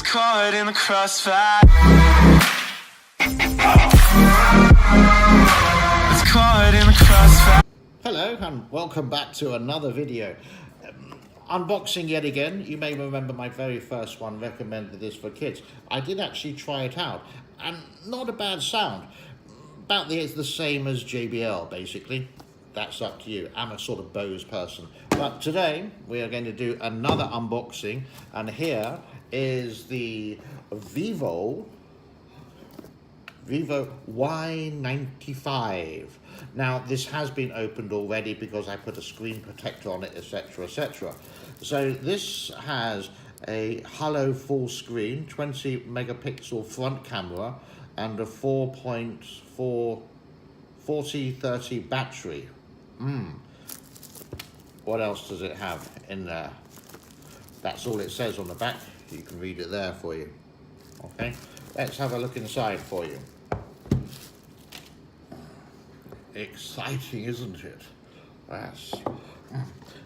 caught in the crossfire. It's caught in the crossfire. Hello and welcome back to another video. Unboxing yet again. You may remember my very first one recommended this for kids. I did actually try it out and not a bad sound. It's the same as JBL basically. That's up to you. I'm a sort of Bose person. But today we are going to do another unboxing, and here is the Vivo Y95. Now this has been opened already because I put a screen protector on it, etc, etc. So this has a Hello full screen, 20 megapixel front camera and a 4.4 4030 battery. What else does it have in there? That's all it says on the back. You can read it there for you. Okay, let's have a look inside for you. Exciting, isn't it? Yes.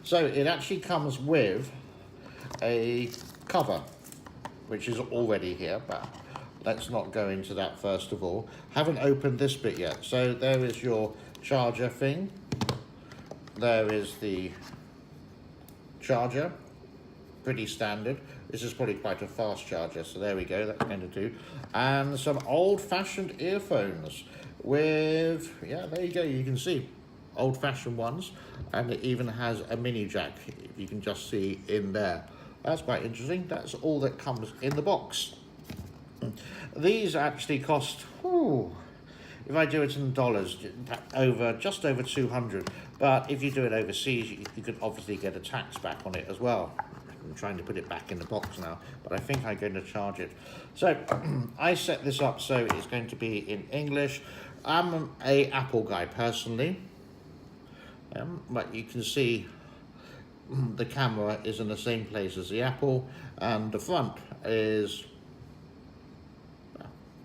So it actually comes with a cover, which is already here, but let's not go into that first of all. Haven't opened this bit yet. So there is your charger thing. There is the charger, pretty standard. This is probably quite a fast charger, so there we go, that's going to do. And some old-fashioned earphones with, yeah, there you go, you can see old-fashioned ones, and it even has a mini jack, if you can just see in there. That's quite interesting. That's all that comes in the box. These actually cost, if I do it in dollars, just over 200. But if you do it overseas, you could obviously get a tax back on it as well. I'm trying to put it back in the box now, but I think I'm going to charge it. So I set this up so it's going to be in English. I'm a Apple guy personally, but you can see the camera is in the same place as the Apple, and the front is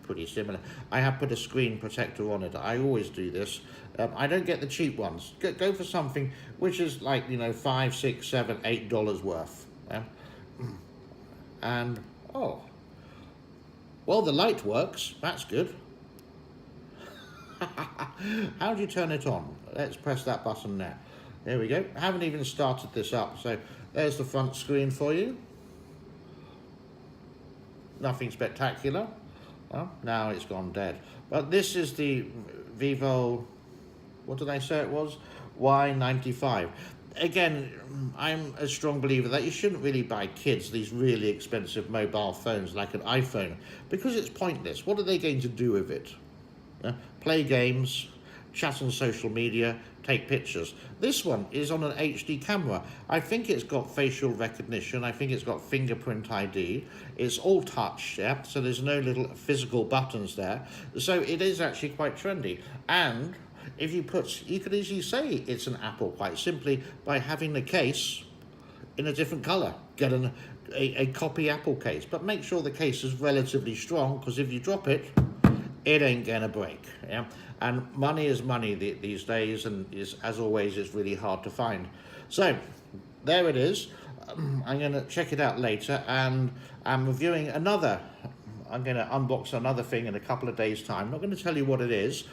pretty similar. I have put a screen protector on it. I always do this. I don't get the cheap ones. Go for something which is like, you know, $5, $6, $7, $8 worth. Yeah? And well, the light works. That's good. How do you turn it on? Let's press that button there. There we go. I haven't even started this up. So there's the front screen for you. Nothing spectacular. Well, now it's gone dead. But this is the Vivo, what did I say it was? Y95. Again, I'm a strong believer that you shouldn't really buy kids these really expensive mobile phones like an iPhone, because it's pointless. What are they going to do with it? Play games, chat on social media, take pictures. This one is on an HD camera. I think it's got facial recognition. I think it's got fingerprint ID. It's all touch, yeah? So there's no little physical buttons there. So it is actually quite trendy. And if you could easily say it's an Apple quite simply by having the case in a different color. Get a copy Apple case, but make sure the case is relatively strong, because if you drop it, it ain't gonna break, yeah? And money is money these days, and as always, it's really hard to find. So there it is. I'm gonna check it out later, and I'm reviewing another. I'm gonna unbox another thing in a couple of days' time. I'm not gonna tell you what it is.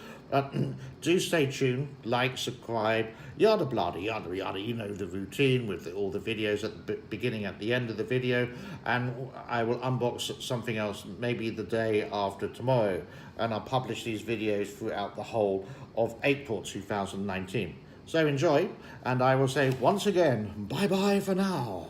Do stay tuned, like, subscribe, yada blada, yada yada. You know the routine with all the videos at the beginning, at the end of the video, and I will unbox something else maybe the day after tomorrow, and I'll publish these videos throughout the whole of April 2019. So enjoy, and I will say once again, bye bye for now.